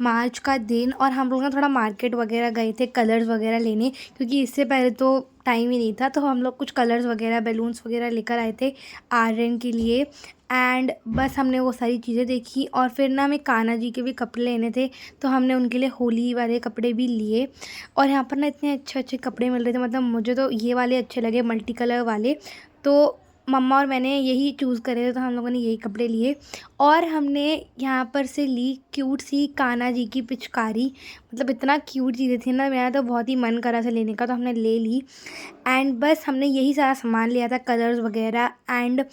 मार्च का दिन और हम लोग ना थोड़ा मार्केट वगैरह गए थे कलर्स वगैरह लेने, क्योंकि इससे पहले तो टाइम ही नहीं था। तो हम लोग कुछ कलर्स वगैरह बैलून्स वगैरह लेकर आए थे आर्यन के लिए। एंड बस हमने वो सारी चीज़ें देखी और फिर ना हमें कान्हा जी के भी कपड़े लेने थे, तो हमने उनके लिए होली वाले कपड़े भी लिए। और यहाँ पर ना इतने अच्छे अच्छे कपड़े मिल रहे थे, मतलब मुझे तो ये वाले अच्छे लगे मल्टी कलर वाले। तो मम्मा और मैंने यही चूज़ करे थे, तो हम लोगों ने यही कपड़े लिए। और हमने यहाँ पर से ली क्यूट सी कान्हा जी की पिचकारी, मतलब इतना क्यूट चीज़ें थी ना, मेरा तो बहुत ही मन करा था लेने का, तो हमने ले ली। एंड बस हमने यही सारा सामान लिया था, कलर्स वगैरह एंड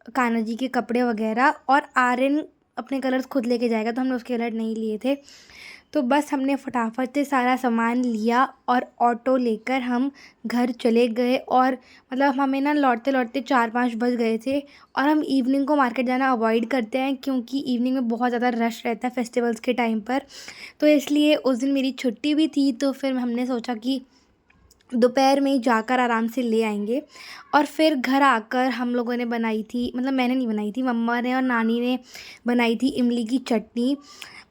कान्हा जी के कपड़े वगैरह। और आर्यन अपने कलर्स खुद लेके जाएगा, तो हमने उसके कलर नहीं लिए थे। तो बस हमने फटाफट से सारा सामान लिया और ऑटो लेकर हम घर चले गए। और मतलब हमें ना लौटते लौटते 4-5 बज गए थे। और हम इवनिंग को मार्केट जाना अवॉइड करते हैं, क्योंकि इवनिंग में बहुत ज़्यादा रश रहता है फेस्टिवल्स के टाइम पर। तो इसलिए उस दिन मेरी छुट्टी भी थी, तो फिर हमने सोचा कि दोपहर में ही जाकर आराम से ले आएंगे। और फिर घर आकर हम लोगों ने बनाई थी, मतलब मैंने नहीं बनाई थी, मम्मा ने और नानी ने बनाई थी इमली की चटनी।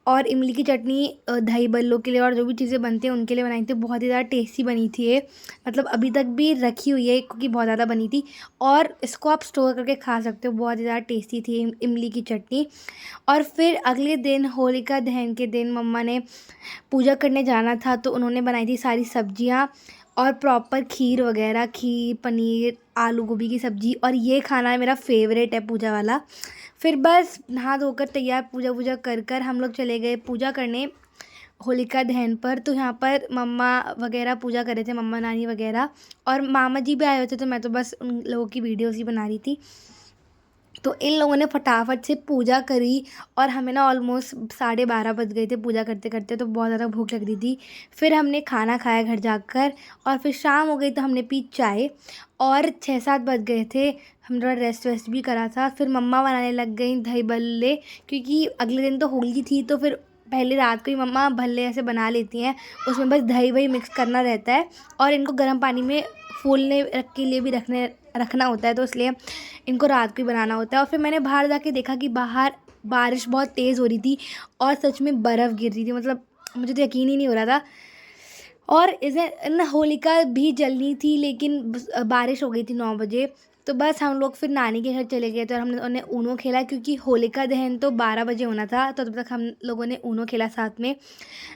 और इमली की चटनी दही बल्लों के लिए और जो भी चीज़ें बनती हैं उनके लिए बनाई थी। बहुत ही ज़्यादा टेस्टी बनी थी ये, मतलब अभी तक भी रखी हुई है क्योंकि बहुत ज़्यादा बनी थी। और इसको आप स्टोर करके खा सकते हो, बहुत ही ज़्यादा टेस्टी थी इमली की चटनी। और फिर अगले दिन होलिका दहन के दिन मम्मा ने पूजा करने जाना था, तो उन्होंने बनाई थी सारी सब्जियां और प्रॉपर खीर वगैरह, खीर, पनीर, आलू गोभी की सब्ज़ी। और ये खाना मेरा फेवरेट है पूजा वाला। फिर बस नहा धोकर तैयार पूजा वूजा कर कर हम लोग चले गए पूजा करने होलिका दहन पर। तो यहाँ पर मम्मा वगैरह पूजा कर रहे थे, मम्मा नानी वगैरह, और मामा जी भी आए हुए थे। तो मैं तो बस उन लोगों की वीडियोज़ ही बना रही थी। तो इन लोगों ने फटाफट से पूजा करी और हमें ना ऑलमोस्ट 12:30 बज गए थे पूजा करते करते, तो बहुत ज़्यादा भूख लग रही थी। फिर हमने खाना खाया घर जाकर और फिर शाम हो गई तो हमने पी चाय। और 6-7 बज गए थे, हम थोड़ा रेस्ट वेस्ट भी करा था। फिर मम्मा बनाने लग गई दही भल्ले, क्योंकि अगले दिन तो होली थी, तो फिर पहले रात को ही मम्मा भल्ले ऐसे बना लेती हैं। उसमें बस दही वही मिक्स करना रहता है और इनको गर्म पानी में फूलने के लिए भी रखना होता है, तो इसलिए इनको रात को ही बनाना होता है। और फिर मैंने बाहर जाके देखा कि बाहर बारिश बहुत तेज़ हो रही थी और सच में बर्फ़ गिर रही थी, मतलब मुझे तो यकीन ही नहीं हो रहा था। और इसे न होलिका भी जलनी थी, लेकिन बारिश हो गई थी 9 बजे। तो बस हम लोग फिर नानी के घर चले गए थे और हमने ऊनो खेला, क्योंकि होलिका दहन तो 12 बजे होना था, तो तब तक हम लोगों ने ऊनो खेला साथ में।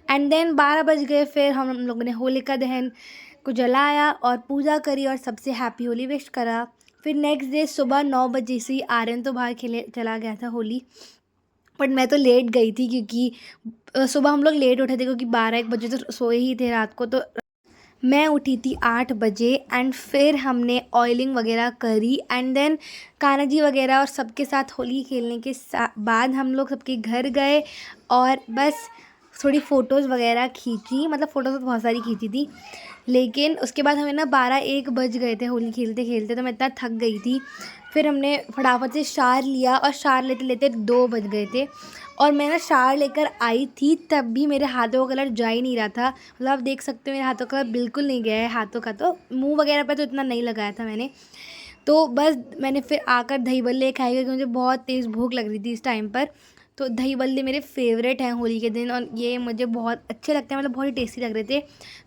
एंड देन 12 बज गए, फिर हम लोगों ने होलिका दहन को जलाया और पूजा करी और सबसे हैप्पी होली विश करा। फिर नेक्स्ट डे सुबह 9 बजे से ही आर्यन तो बाहर खेले चला गया था होली, बट मैं तो लेट गई थी, क्योंकि सुबह हम लोग लेट उठे थे, क्योंकि 12-1 बजे तो सोए ही थे रात को। तो मैं उठी थी 8 बजे एंड फिर हमने ऑयलिंग वगैरह करी एंड देन कान्हा जी वगैरह और सबके साथ होली खेलने के बाद हम लोग सबके घर गए और बस थोड़ी फ़ोटोज़ वगैरह खींची, मतलब फ़ोटोज़ तो बहुत सारी खींची थी। लेकिन उसके बाद हमें ना 12-1 बज गए थे होली खेलते खेलते, तो मैं इतना थक गई थी। फिर हमने फटाफट से शावर लिया और शावर लेते लेते 2 बज गए थे। और मैं ना शावर लेकर आई थी तब भी मेरे हाथों का कलर जा ही नहीं रहा था, मतलब आप देख सकते हो मेरे हाथों का कलर बिल्कुल नहीं गया है हाथों का। तो मुंह वगैरह पे तो इतना नहीं लगाया था मैंने। तो बस मैंने फिर आकर दही बल्ले खाए, क्योंकि मुझे बहुत तेज़ भूख लग रही थी इस टाइम पर। तो दही बल्ले मेरे फेवरेट हैं होली के दिन और ये मुझे बहुत अच्छे लगते हैं, मतलब बहुत ही टेस्टी लग रहे थे।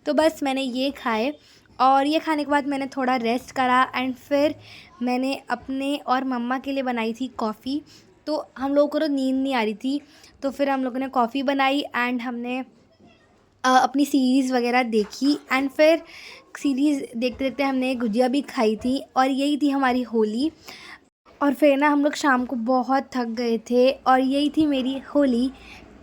तो बस मैंने ये खाए और ये खाने के बाद मैंने थोड़ा रेस्ट करा एंड फिर मैंने अपने और मम्मा के लिए बनाई थी कॉफ़ी। तो हम लोगों को तो नींद नहीं आ रही थी, तो फिर हम लोगों ने कॉफ़ी बनाई एंड हमने अपनी सीरीज़ वगैरह देखी एंड फिर सीरीज़ देखते देखते हमने गुजिया भी खाई थी और यही थी हमारी होली। और फिर ना हम लोग शाम को बहुत थक गए थे और यही थी मेरी होली।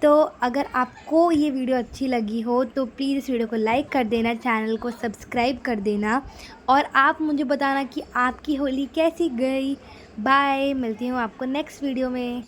तो अगर आपको ये वीडियो अच्छी लगी हो तो प्लीज़ इस वीडियो को लाइक कर देना, चैनल को सब्सक्राइब कर देना और आप मुझे बताना कि आपकी होली कैसी गई। बाय, मिलती हूँ आपको नेक्स्ट वीडियो में।